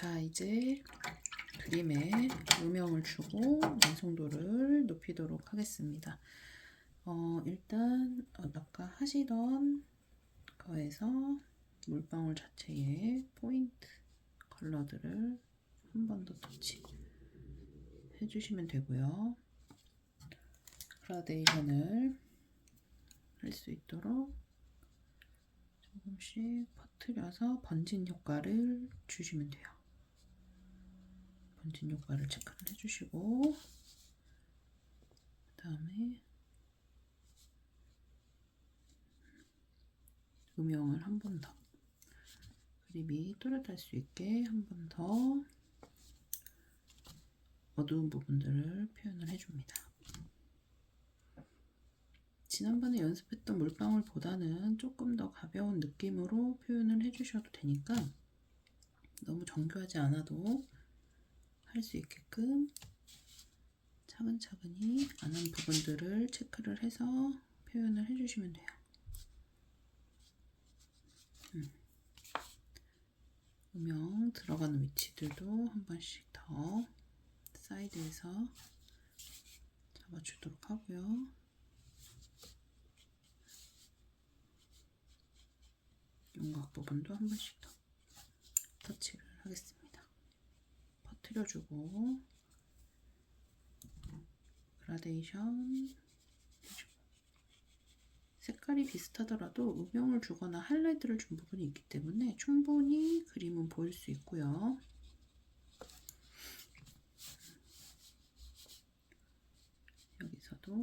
자, 이제 그림에 음영을 주고 완성도를 높이도록 하겠습니다. 일단 아까 하시던 거에서 물방울 자체에 포인트 컬러들을 한 번 더 터치 해주시면 되고요. 그라데이션을 할 수 있도록 조금씩 퍼뜨려서 번진 효과를 주시면 돼요. 번진 효과를 체크를 해주시고, 그 다음에 음영을 한 번 더, 그림이 또렷할 수 있게 한 번 더 어두운 부분들을 표현을 해줍니다. 지난번에 연습했던 물방울보다는 조금 더 가벼운 느낌으로 표현을 해주셔도 되니까 너무 정교하지 않아도 할 수 있게끔 차근차근히 안 한 부분들을 체크를 해서 표현을 해주시면 돼요. 음영 들어가는 위치들도 한 번씩 더 사이드에서 잡아주도록 하고요. 윤곽 부분도 한 번씩 더 터치를 하겠습니다. 퍼뜨려주고 그라데이션 해주고, 색깔이 비슷하더라도 음영을 주거나 하이라이트를 준 부분이 있기 때문에 충분히 그림은 보일 수 있고요. 여기서도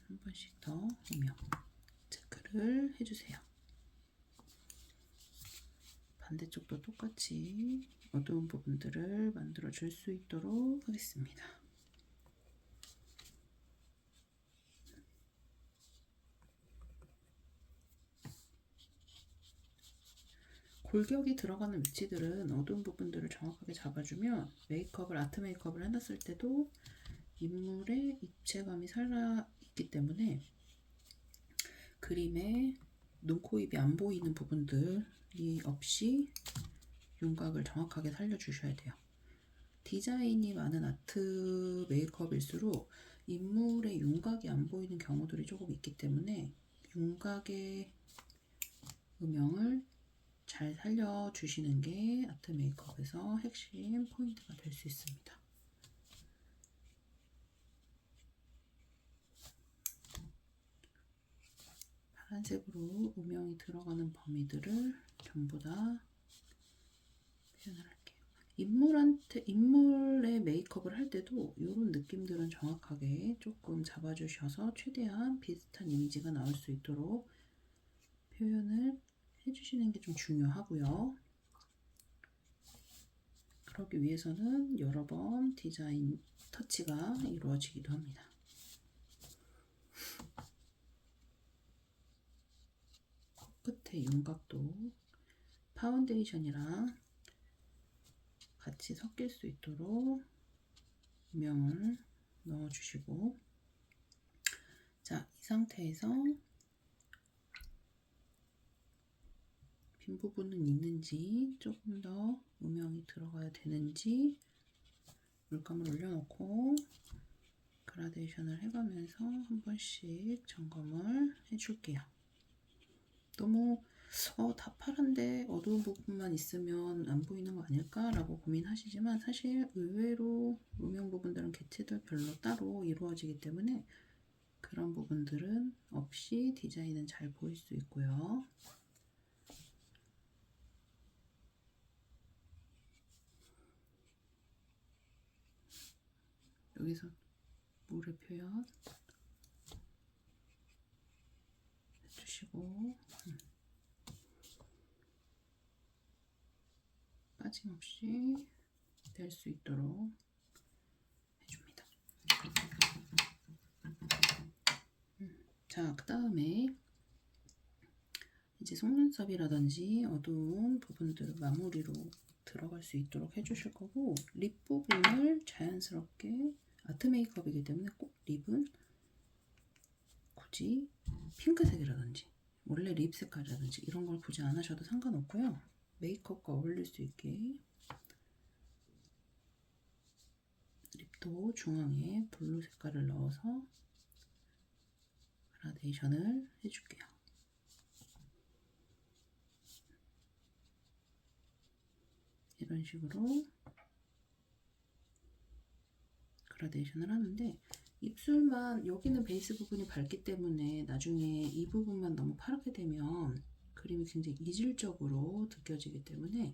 한 번씩 더 음영 체크를 해주세요. 반대쪽도 똑같이 어두운 부분들을 만들어 줄 수 있도록 하겠습니다. 골격이 들어가는 위치들은 어두운 부분들을 정확하게 잡아주면 아트 메이크업을 해놨을 때도 인물의 입체감이 살아있기 때문에 그림에 눈, 코, 입이 안 보이는 부분들이 없이 윤곽을 정확하게 살려주셔야 돼요. 디자인이 많은 아트 메이크업일수록 인물의 윤곽이 안 보이는 경우들이 조금 있기 때문에 윤곽의 음영을 잘 살려주시는 게 아트 메이크업에서 핵심 포인트가 될 수 있습니다. 파란색으로 음영이 들어가는 범위들을 전부 다 표현을 할게요. 인물의 메이크업을 할 때도 이런 느낌들은 정확하게 조금 잡아주셔서 최대한 비슷한 이미지가 나올 수 있도록 표현을 해주시는 게 좀 중요하고요. 그러기 위해서는 여러 번 디자인 터치가 이루어지기도 합니다. 끝에 윤곽도 파운데이션이랑 같이 섞일 수 있도록 음영을 넣어주시고, 자, 이 상태에서 빈 부분은 있는지 조금 더 음영이 들어가야 되는지 물감을 올려놓고 그라데이션을 해가면서 한 번씩 점검을 해줄게요. 너무 다 파란데 어두운 부분만 있으면 안 보이는 거 아닐까 라고 고민하시지만 사실 의외로 음영 부분들은 개체들 별로 따로 이루어지기 때문에 그런 부분들은 없이 디자인은 잘 보일 수 있고요. 여기서 물의 표현 해주시고, 빠짐없이 될 수 있도록 해줍니다. 자, 그 다음에 이제 속눈썹이라든지 어두운 부분들을 마무리로 들어갈 수 있도록 해주실 거고, 립 부분을 자연스럽게 아트 메이크업이기 때문에 꼭 립은 굳이 핑크색이라든지 원래 립 색깔이라든지 이런 걸 굳이 안 하셔도 상관없고요. 메이크업과 어울릴 수 있게 또 중앙에 블루 색깔을 넣어서 그라데이션을 해줄게요. 이런 식으로 그라데이션을 하는데, 입술만 여기는 베이스 부분이 밝기 때문에 나중에 이 부분만 너무 파랗게 되면 그림이 굉장히 이질적으로 느껴지기 때문에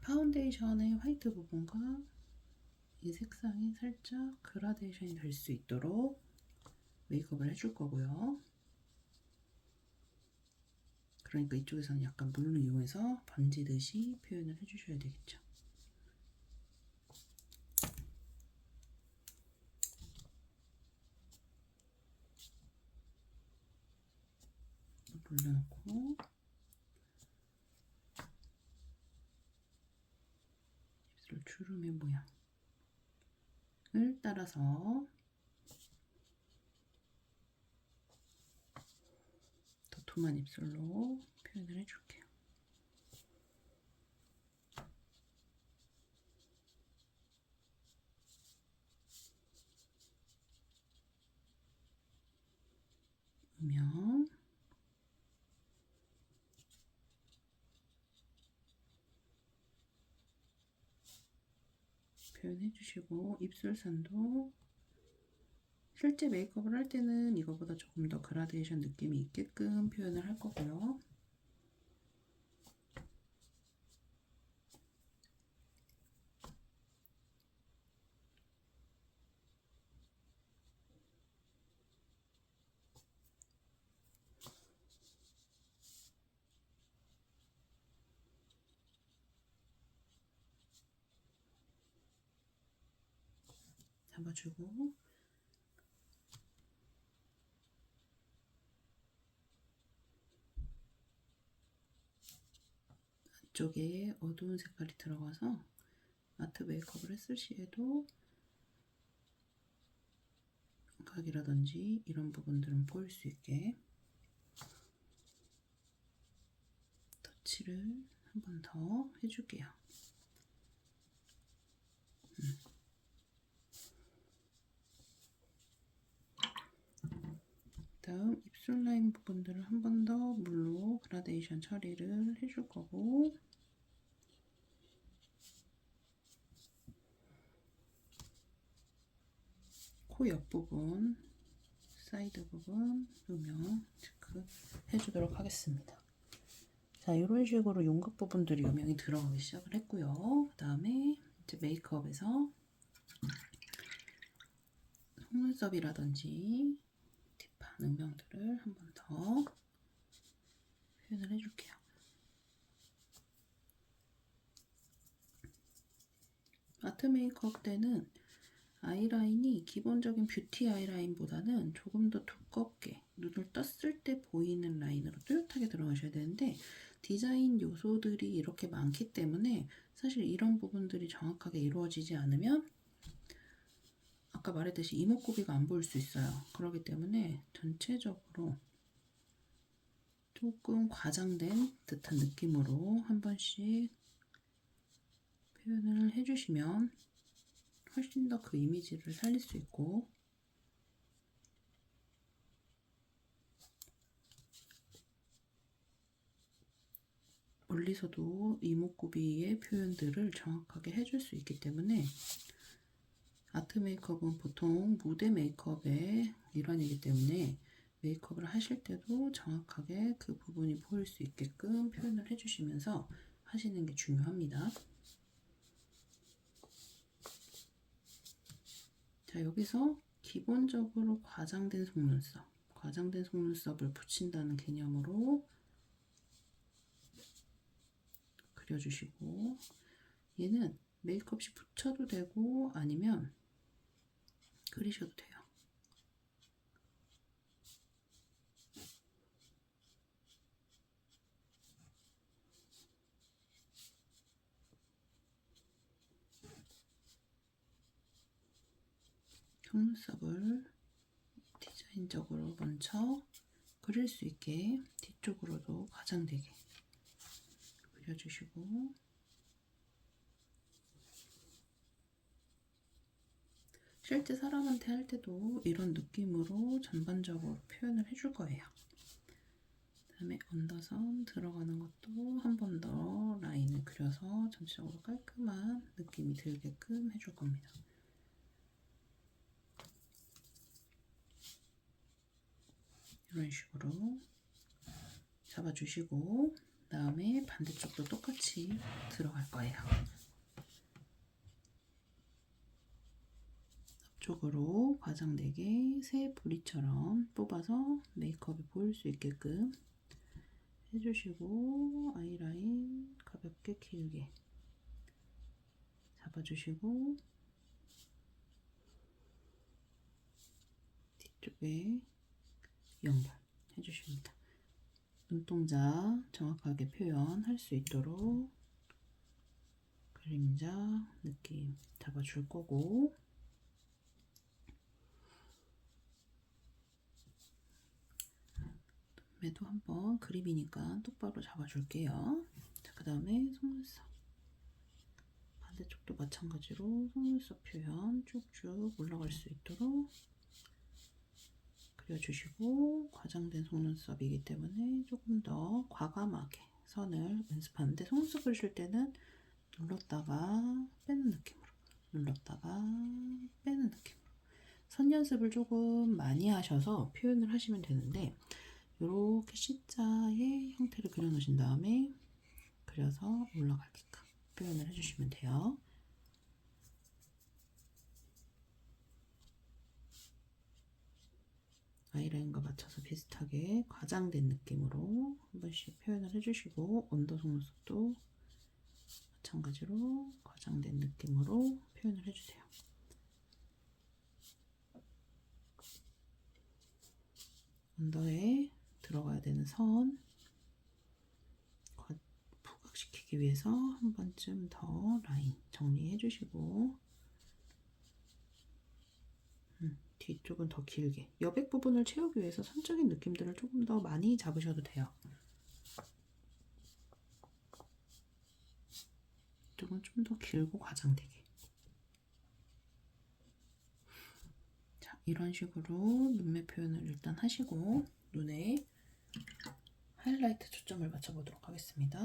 파운데이션의 화이트 부분과 이 색상이 살짝 그라데이션이 될 수 있도록 메이크업을 해줄 거고요. 그러니까 이쪽에서는 약간 물을 이용해서 번지듯이 표현을 해주셔야 되겠죠. 올려놓고 입술 주름의 모양을 따라서 도톰한 입술로 표현을 해줄게요. 음영, 표현해주시고, 입술선도 실제 메이크업을 할 때는 이거보다 조금 더 그라데이션 느낌이 있게끔 표현을 할 거고요. 잡아주고, 안쪽에 어두운 색깔이 들어가서 아트 메이크업을 했을 시에도 각이라든지 이런 부분들은 보일 수 있게 터치를 한 번 더 해줄게요. 다음 입술 라인 부분들을 한 번 더 물로 그라데이션 처리를 해줄 거고, 코 옆부분, 사이드 부분 음영 체크 해주도록 하겠습니다. 자, 이런 식으로 윤곽 부분들이 음영이 들어가기 시작을 했고요. 그 다음에 이제 메이크업에서 속눈썹이라든지 딥한 음영들을 한 번 더 표현을 해줄게요. 아트 메이크업 때는 아이라인이 기본적인 뷰티 아이라인보다는 조금 더 두껍게 눈을 떴을 때 보이는 라인으로 뚜렷하게 들어가셔야 되는데, 디자인 요소들이 이렇게 많기 때문에 사실 이런 부분들이 정확하게 이루어지지 않으면 아까 말했듯이 이목구비가 안 보일 수 있어요. 그렇기 때문에 전체적으로 조금 과장된 듯한 느낌으로 한 번씩 표현을 해주시면 훨씬 더 그 이미지를 살릴 수 있고, 멀리서도 이목구비의 표현들을 정확하게 해줄 수 있기 때문에 아트 메이크업은 보통 무대 메이크업의 일환이기 때문에 메이크업을 하실 때도 정확하게 그 부분이 보일 수 있게끔 표현을 해주시면서 하시는 게 중요합니다. 자, 여기서 기본적으로 과장된 속눈썹을 붙인다는 개념으로 그려주시고, 얘는 메이크업 시 붙여도 되고 아니면 그리셔도 돼요. 속눈썹을 디자인적으로 먼저 그릴 수 있게 뒤쪽으로도 과장되게 그려주시고, 실제 사람한테 할 때도 이런 느낌으로 전반적으로 표현을 해줄 거예요. 그다음에 언더선 들어가는 것도 한 번 더 라인을 그려서 전체적으로 깔끔한 느낌이 들게끔 해줄 겁니다. 이런 식으로 잡아주시고 그다음에 반대쪽도 똑같이 들어갈 거예요. 앞쪽으로 과장되게 새 부리처럼 뽑아서 메이크업이 보일 수 있게끔 해주시고 아이라인 가볍게 길게 잡아주시고 뒤쪽에 연결 해주십니다. 눈동자 정확하게 표현할 수 있도록 그림자 느낌 잡아줄 거고 눈매도 한번 그림이니까 똑바로 잡아줄게요. 자, 그 다음에 속눈썹 반대쪽도 마찬가지로 속눈썹 표현 쭉쭉 올라갈 수 있도록 그려주시고 과장된 속눈썹이기 때문에 조금 더 과감하게 선을 연습하는데 속눈썹 그리실 때는 눌렀다가 빼는 느낌으로 눌렀다가 빼는 느낌으로 선 연습을 조금 많이 하셔서 표현을 하시면 되는데 이렇게 C자의 형태를 그려 놓으신 다음에 그려서 올라가게끔 표현을 해주시면 돼요. 아이라인과 맞춰서 비슷하게 과장된 느낌으로 한 번씩 표현을 해주시고 언더 속눈썹도 마찬가지로 과장된 느낌으로 표현을 해주세요. 언더에 들어가야 되는 선 부각시키기 위해서 한 번쯤 더 라인 정리해 주시고 뒤쪽은 더 길게 여백 부분을 채우기 위해서 선적인 느낌들을 조금 더 많이 잡으셔도 돼요. 이쪽은 좀 더 길고 과장되게. 자, 이런 식으로 눈매 표현을 일단 하시고 눈에 하이라이트 초점을 맞춰보도록 하겠습니다.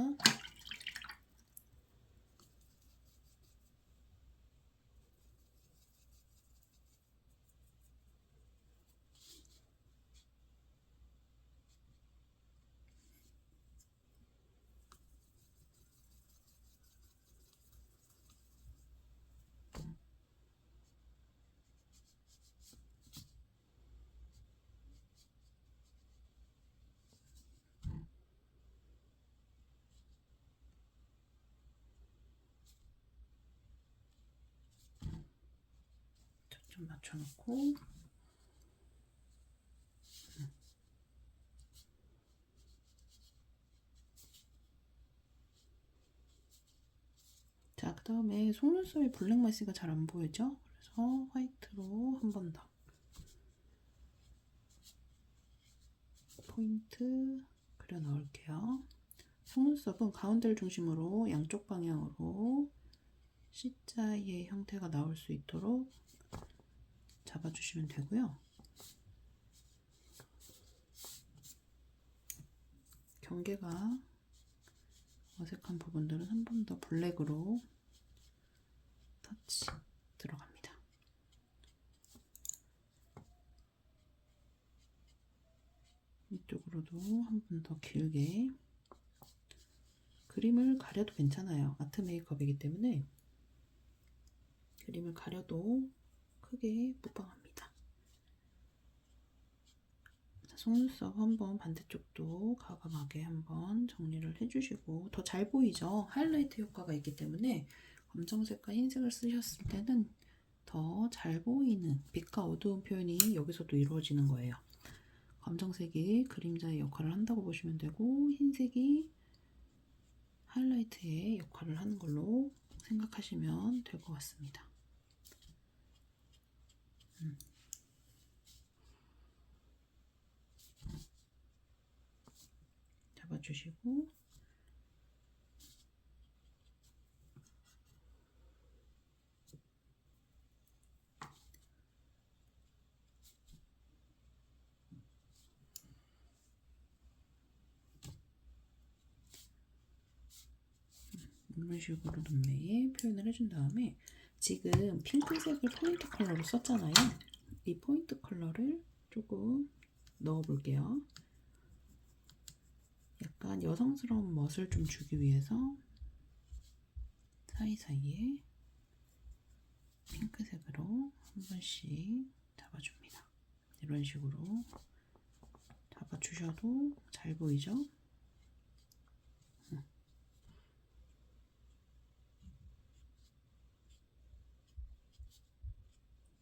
초점 맞춰놓고 자, 그 다음에 속눈썹이 블랙 마스가 잘 안 보이죠? 그래서 화이트로 한 번 더 포인트 그려 넣을게요. 속눈썹은 가운데를 중심으로 양쪽 방향으로 C자의 형태가 나올 수 있도록 잡아주시면 되고요. 경계가 어색한 부분들은 한 번 더 블랙으로 터치 들어갑니다. 이쪽으로도 한 번 더 길게 그림을 가려도 괜찮아요. 아트 메이크업이기 때문에 그림을 가려도 크게 무방합니다. 자, 속눈썹 한번 반대쪽도 과감하게 한번 정리를 해주시고 더 잘 보이죠? 하이라이트 효과가 있기 때문에 검정색과 흰색을 쓰셨을 때는 더 잘 보이는 빛과 어두운 표현이 여기서도 이루어지는 거예요. 검정색이 그림자의 역할을 한다고 보시면 되고 흰색이 하이라이트의 역할을 하는 걸로 생각하시면 될 것 같습니다. 잡아주시고 이런 식으로 눈매에 표현을 해준 다음에 지금 핑크색을 포인트 컬러로 썼잖아요. 이 포인트 컬러를 조금 넣어 볼게요. 약간 여성스러운 멋을 좀 주기 위해서 사이사이에 핑크색으로 한 번씩 잡아줍니다. 이런 식으로 잡아주셔도 잘 보이죠?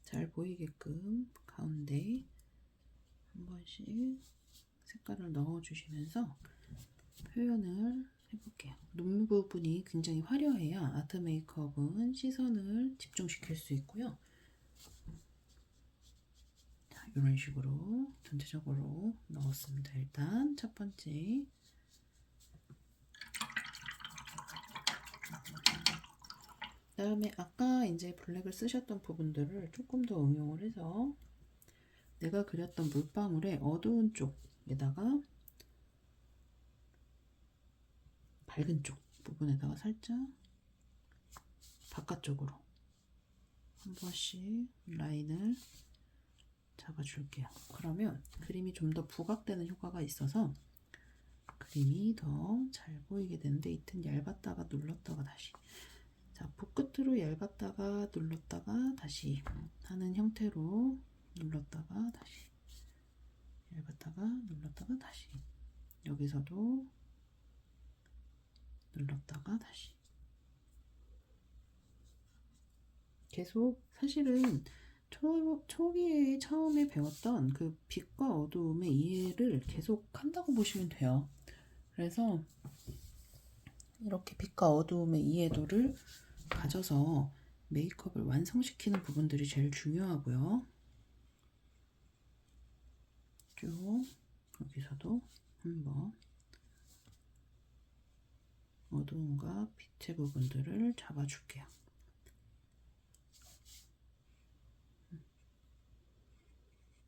잘 보이게끔 가운데 한 번씩 색깔을 넣어주시면서 표현을 해볼게요. 눈 부분이 굉장히 화려해야 아트 메이크업은 시선을 집중시킬 수 있고요. 자, 이런 식으로 전체적으로 넣었습니다. 일단 첫 번째 그다음에 아까 이제 블랙을 쓰셨던 부분들을 조금 더 응용을 해서 내가 그렸던 물방울의 어두운 쪽에다가 밝은 쪽 부분에다가 살짝 바깥쪽으로 한 번씩 라인을 잡아줄게요. 그러면 그림이 좀 더 부각되는 효과가 있어서 그림이 더 잘 보이게 되는데 이땐 얇았다가 눌렀다가 다시 자, 붓끝으로 얇았다가 눌렀다가 다시 하는 형태로 눌렀다가 다시 얇았다가 눌렀다가 다시 여기서도 눌렀다가 다시 계속 사실은 초기에 처음에 배웠던 그 빛과 어두움의 이해를 계속 한다고 보시면 돼요. 그래서 이렇게 빛과 어두움의 이해도를 가져서 메이크업을 완성시키는 부분들이 제일 중요하고요. 쭉 여기서도 한번 어두움과 빛의 부분들을 잡아줄게요.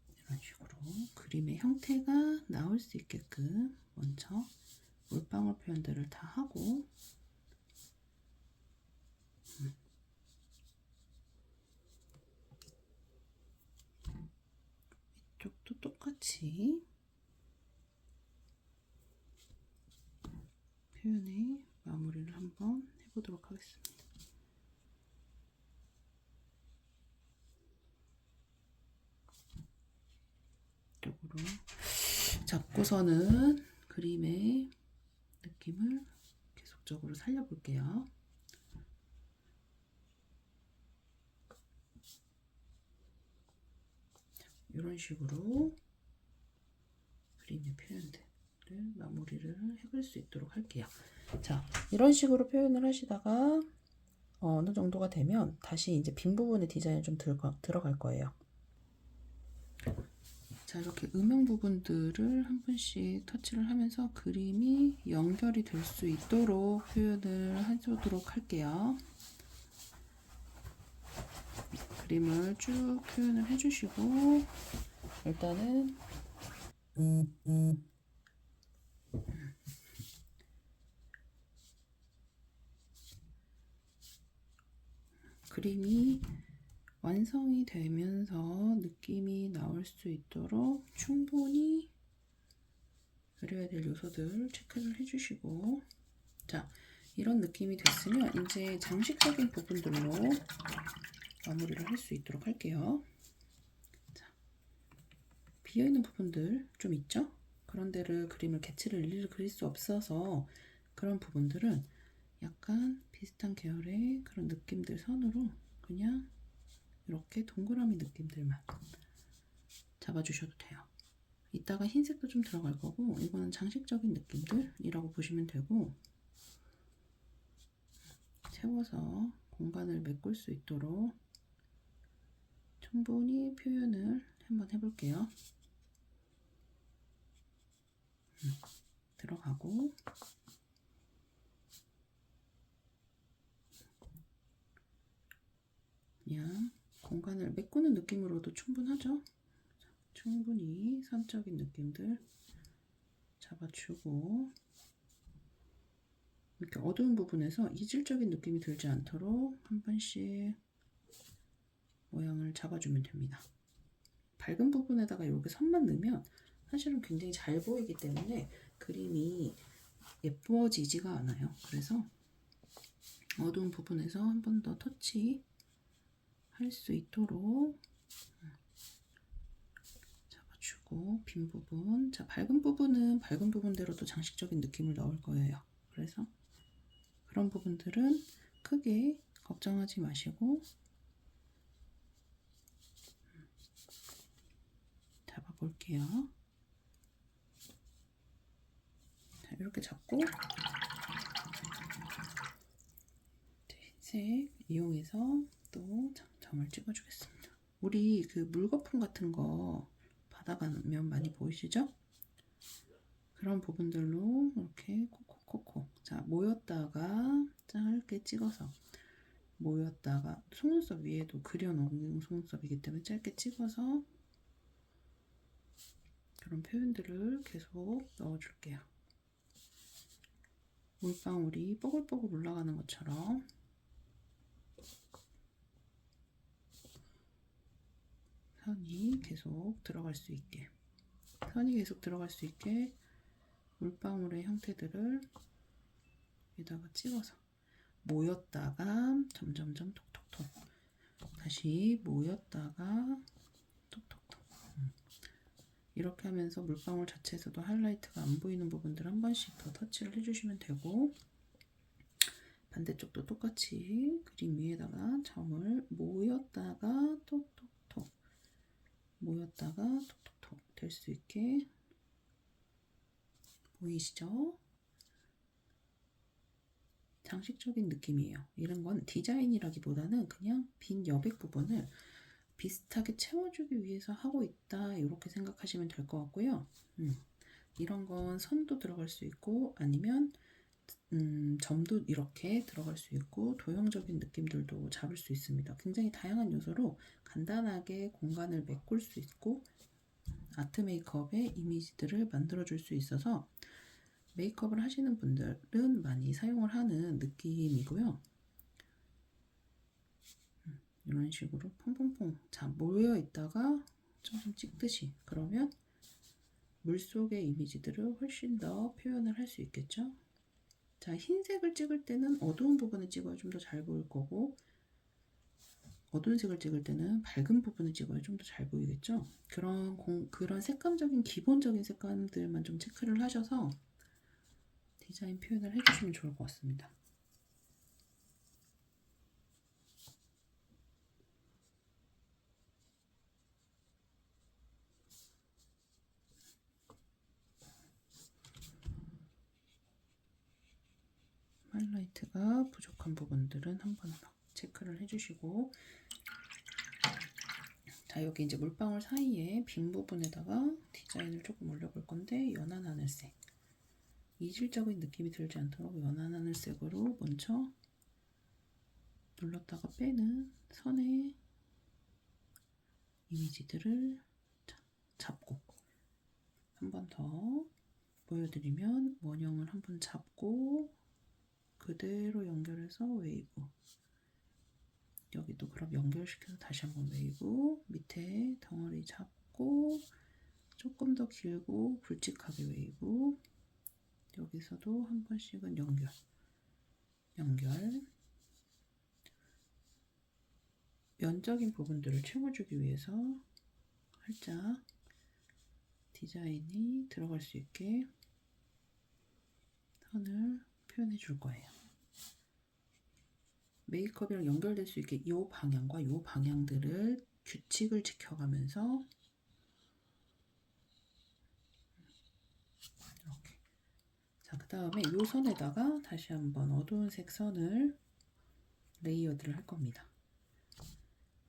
이런 식으로 그림의 형태가 나올 수 있게끔 먼저 물방울 표현들을 다 하고 이쪽도 똑같이 표현의 마무리를 한번 해보도록 하겠습니다. 이쪽으로 잡고서는 그림의 느낌을 계속적으로 살려볼게요. 이런 식으로 그림의 표현들을 마무리를 해볼 수 있도록 할게요. 자, 이런 식으로 표현을 하시다가 어느 정도가 되면 다시 이제 빈 부분에 디자인이 좀 들어갈 거예요. 자, 이렇게 음영 부분들을 한 번씩 터치를 하면서 그림이 연결이 될 수 있도록 표현을 해주도록 할게요. 그림을 쭉 표현을 해주시고 일단은 그림이 완성이 되면서 느낌이 나올 수 있도록 충분히 그려야 될 요소들 체크를 해주시고 자, 이런 느낌이 됐으면 이제 장식적인 부분들로 마무리를 할 수 있도록 할게요. 자, 비어있는 부분들 좀 있죠? 그런 데를 그림을 개치를 일일이 그릴 수 없어서 그런 부분들은 약간 비슷한 계열의 그런 느낌들 선으로 그냥 이렇게 동그라미 느낌들만 잡아주셔도 돼요. 이따가 흰색도 좀 들어갈 거고 이거는 장식적인 느낌들이라고 보시면 되고 채워서 공간을 메꿀 수 있도록 충분히 표현을 한번 해볼게요. 들어가고 그냥 공간을 메꾸는 느낌으로도 충분하죠. 충분히 선적인 느낌들 잡아주고 이렇게 어두운 부분에서 이질적인 느낌이 들지 않도록 한 번씩 모양을 잡아주면 됩니다. 밝은 부분에다가 이렇게 선만 넣으면 사실은 굉장히 잘 보이기 때문에 그림이 예뻐지지가 않아요. 그래서 어두운 부분에서 한 번 더 터치 할 수 있도록 잡아주고, 빈 부분, 자, 밝은 부분은 밝은 부분대로 또 장식적인 느낌을 넣을 거예요. 그래서 그런 부분들은 크게 걱정하지 마시고 잡아볼게요. 자, 이렇게 잡고 흰색 이용해서 또 점을 찍어주겠습니다. 우리 그 물거품 같은 거 받아가면 많이 보이시죠? 그런 부분들로 이렇게 콕콕콕콕, 자, 모였다가 짧게 찍어서, 모였다가 속눈썹 위에도 그려놓은 속눈썹이기 때문에 짧게 찍어서 그런 표현들을 계속 넣어줄게요. 물방울이 뽀글뽀글 올라가는 것처럼 선이 계속 들어갈 수 있게, 선이 계속 들어갈 수 있게 물방울의 형태들을 여기다가 찍어서 모였다가 점점점 톡톡톡, 다시 모였다가 톡톡톡, 이렇게 하면서 물방울 자체에서도 하이라이트가 안 보이는 부분들 한 번씩 더 터치를 해주시면 되고, 반대쪽도 똑같이 그림 위에다가 점을 모였다가 톡톡톡, 모였다가 톡톡톡 될 수 있게, 보이시죠? 장식적인 느낌이에요. 이런 건 디자인이라기보다는 그냥 빈 여백 부분을 비슷하게 채워주기 위해서 하고 있다, 이렇게 생각하시면 될 것 같고요. 이런 건 선도 들어갈 수 있고, 아니면 점도 이렇게 들어갈 수 있고, 도형적인 느낌들도 잡을 수 있습니다. 굉장히 다양한 요소로 간단하게 공간을 메꿀 수 있고, 아트 메이크업의 이미지들을 만들어 줄 수 있어서 메이크업을 하시는 분들은 많이 사용을 하는 느낌이고요. 이런 식으로 퐁퐁퐁, 자, 모여 있다가 좀 찍듯이, 그러면 물속의 이미지들을 훨씬 더 표현을 할 수 있겠죠. 자, 흰색을 찍을 때는 어두운 부분을 찍어야 좀 더 잘 보일 거고, 어두운 색을 찍을 때는 밝은 부분을 찍어야 좀 더 잘 보이겠죠. 그런 색감적인 기본적인 색감들만 좀 체크를 하셔서 디자인 표현을 해주시면 좋을 것 같습니다. 하이라이트가 부족한 부분들은 한번 체크를 해주시고, 자, 여기 이제 물방울 사이에 빈 부분에다가 디자인을 조금 올려볼 건데, 연한 하늘색, 이질적인 느낌이 들지 않도록 연한 하늘색으로 먼저 눌렀다가 빼는 선의 이미지들을 잡고, 한 번 더 보여드리면 원형을 한번 잡고 그대로 연결해서 웨이브, 여기도 그럼 연결시켜서 다시 한번 웨이브, 밑에 덩어리 잡고 조금 더 길고 굵직하게 웨이브, 여기서도 한 번씩은 연결, 면적인 부분들을 채워주기 위해서 살짝 디자인이 들어갈 수 있게 선을 표현해 줄 거예요. 메이크업이랑 연결될 수 있게 이 방향과 이 방향들을 규칙을 지켜가면서 이렇게, 자, 그 다음에 이 선에다가 다시 한번 어두운 색 선을 레이어드를 할 겁니다.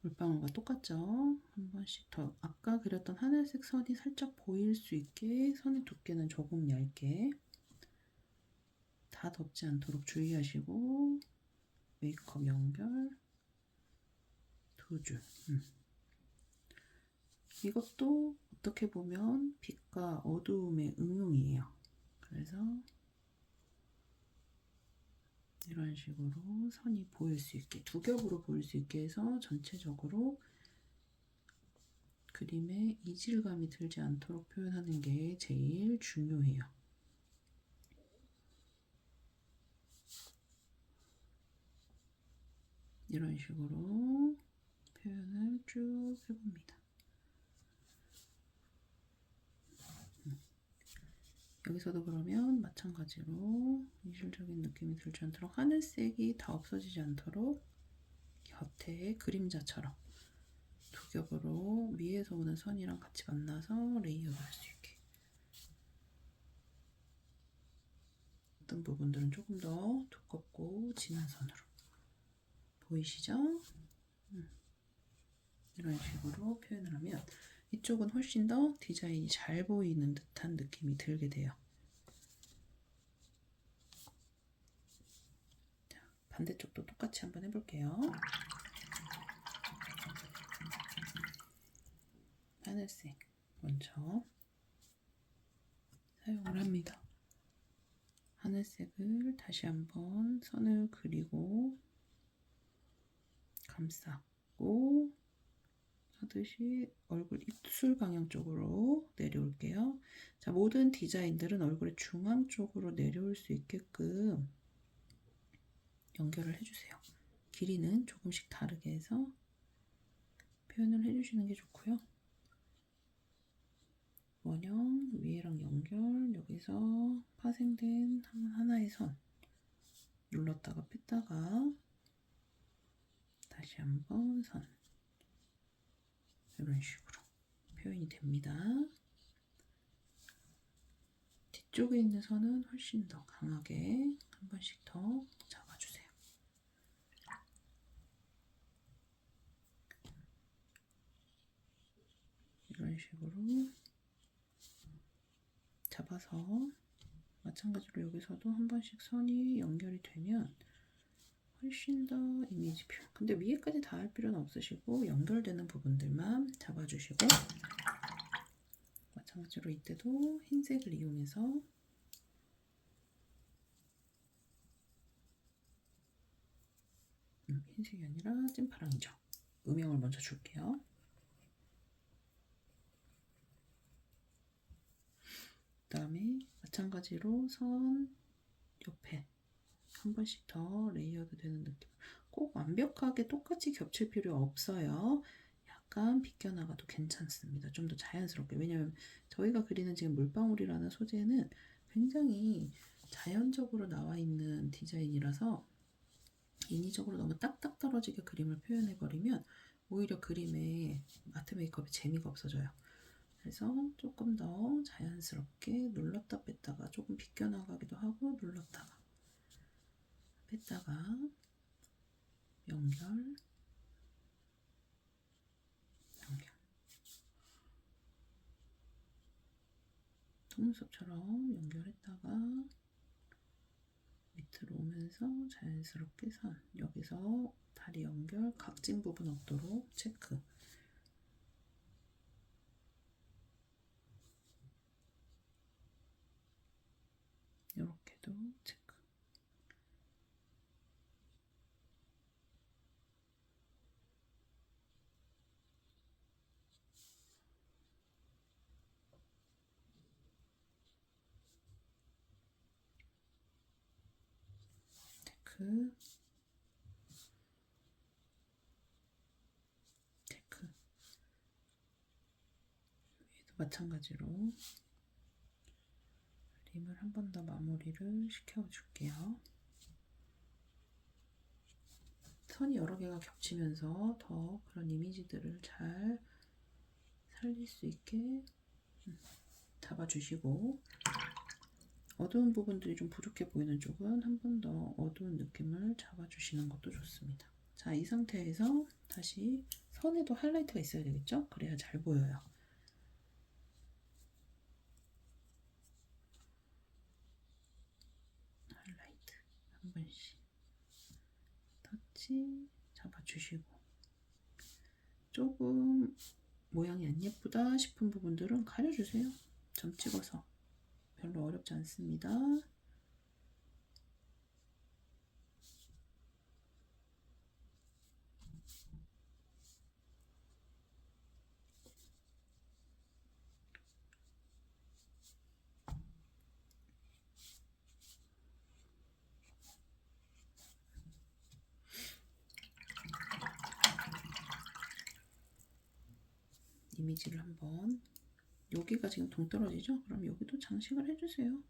물방울과 똑같죠? 한 번씩 더, 아까 그렸던 하늘색 선이 살짝 보일 수 있게 선의 두께는 조금 얇게, 다 덮지 않도록 주의하시고, 메이크업 연결 두 줄. 이것도 어떻게 보면 빛과 어두움의 응용이에요. 그래서 이런 식으로 선이 보일 수 있게, 두 겹으로 보일 수 있게 해서 전체적으로 그림에 이질감이 들지 않도록 표현하는 게 제일 중요해요. 이런 식으로 표현을 쭉 해봅니다. 여기서도 그러면 마찬가지로 이질적인 느낌이 들지 않도록 하늘색이 다 없어지지 않도록 곁에 그림자처럼 두 겹으로 위에서 오는 선이랑 같이 만나서 레이어를 할 수 있게. 어떤 부분들은 조금 더 두껍고 진한 선으로 보이시죠? 이런 식으로 표현을 하면 이쪽은 훨씬 더 디자인이 잘 보이는 듯한 느낌이 들게 돼요. 자, 반대쪽도 똑같이 한번 해볼게요. 하늘색 먼저 사용을 합니다. 하늘색을 다시 한번 선을 그리고 감싸고 하듯이 얼굴 입술 방향 쪽으로 내려올게요. 자, 모든 디자인들은 얼굴의 중앙 쪽으로 내려올 수 있게끔 연결을 해주세요. 길이는 조금씩 다르게 해서 표현을 해주시는 게 좋고요. 원형 위에랑 연결, 여기서 파생된 하나의 선 눌렀다가 뺐다가 다시 한번 선, 이런 식으로 표현이 됩니다. 뒤쪽에 있는 선은 훨씬 더 강하게 한 번씩 더 잡아주세요. 이런 식으로 잡아서 마찬가지로 여기서도 한 번씩 선이 연결이 되면 훨씬 더 이미지 표현. 근데 위에까지 다 할 필요는 없으시고 연결되는 부분들만 잡아주시고, 마찬가지로 이때도 흰색을 이용해서 흰색이 아니라 찐파랑이죠. 음영을 먼저 줄게요. 그 다음에 마찬가지로 선 옆에 한 번씩 더 레이어드 되는 느낌. 꼭 완벽하게 똑같이 겹칠 필요 없어요. 약간 비껴나가도 괜찮습니다. 좀 더 자연스럽게. 왜냐면 저희가 그리는 지금 물방울이라는 소재는 굉장히 자연적으로 나와 있는 디자인이라서 인위적으로 너무 딱딱 떨어지게 그림을 표현해버리면 오히려 그림에 아트 메이크업의 재미가 없어져요. 그래서 조금 더 자연스럽게 눌렀다 뺐다가 조금 비껴나가기도 하고 눌렀다가 뺐다가 연결, 연결. 속눈썹처럼 연결했다가 밑으로 오면서 자연스럽게 선, 여기서 다리 연결, 각진 부분 없도록 체크. 이렇게도 체크. 체크. 체크. 위에도 마찬가지로 림을 한 번 더 마무리를 시켜줄게요. 선이 여러 개가 겹치면서 더 그런 이미지들을 잘 살릴 수 있게 잡아주시고, 어두운 부분들이 좀 부족해 보이는 쪽은 한 번 더 어두운 느낌을 잡아주시는 것도 좋습니다. 자, 이 상태에서 다시 선에도 하이라이트가 있어야 되겠죠? 그래야 잘 보여요. 하이라이트 한 번씩 터치 잡아주시고, 조금 모양이 안 예쁘다 싶은 부분들은 가려주세요. 점 찍어서. 별로 어렵지 않습니다. 이미지를 한번, 여기가 지금 동떨어지죠? 그럼 여기도 장식을 해주세요.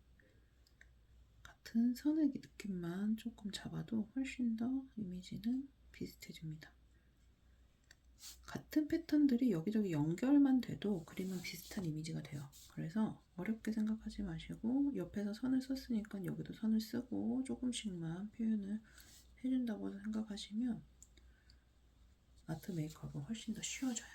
같은 선의 느낌만 조금 잡아도 훨씬 더 이미지는 비슷해집니다. 같은 패턴들이 여기저기 연결만 돼도 그림은 비슷한 이미지가 돼요. 그래서 어렵게 생각하지 마시고, 옆에서 선을 썼으니까 여기도 선을 쓰고 조금씩만 표현을 해준다고 생각하시면 아트 메이크업은 훨씬 더 쉬워져요.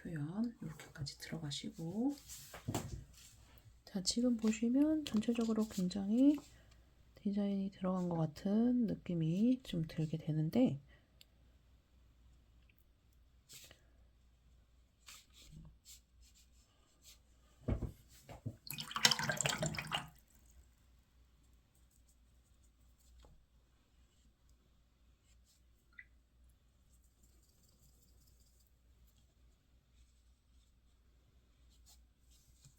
표현 이렇게까지 들어가시고, 자, 지금 보시면 전체적으로 굉장히 디자인이 들어간 것 같은 느낌이 좀 들게 되는데,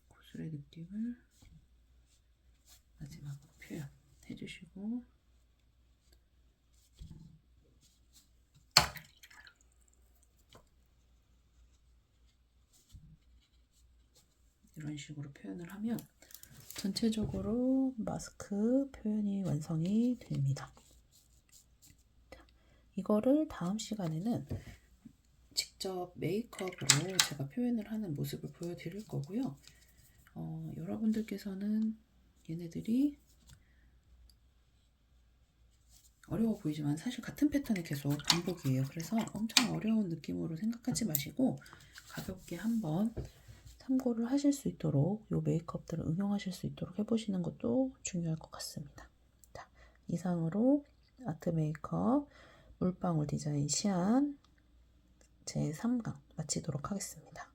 고슬의 느낌을 마지막으로 표현해 주시고, 이런 식으로 표현을 하면 전체적으로 마스크 표현이 완성이 됩니다. 자, 이거를 다음 시간에는 직접 메이크업으로 제가 표현을 하는 모습을 보여드릴 거고요. 여러분들께서는 얘네들이 어려워 보이지만 사실 같은 패턴이 계속 반복이에요. 그래서 엄청 어려운 느낌으로 생각하지 마시고 가볍게 한번 참고를 하실 수 있도록, 이 메이크업들을 응용하실 수 있도록 해보시는 것도 중요할 것 같습니다. 자, 이상으로 아트 메이크업 물방울 디자인 시안 제3강 마치도록 하겠습니다.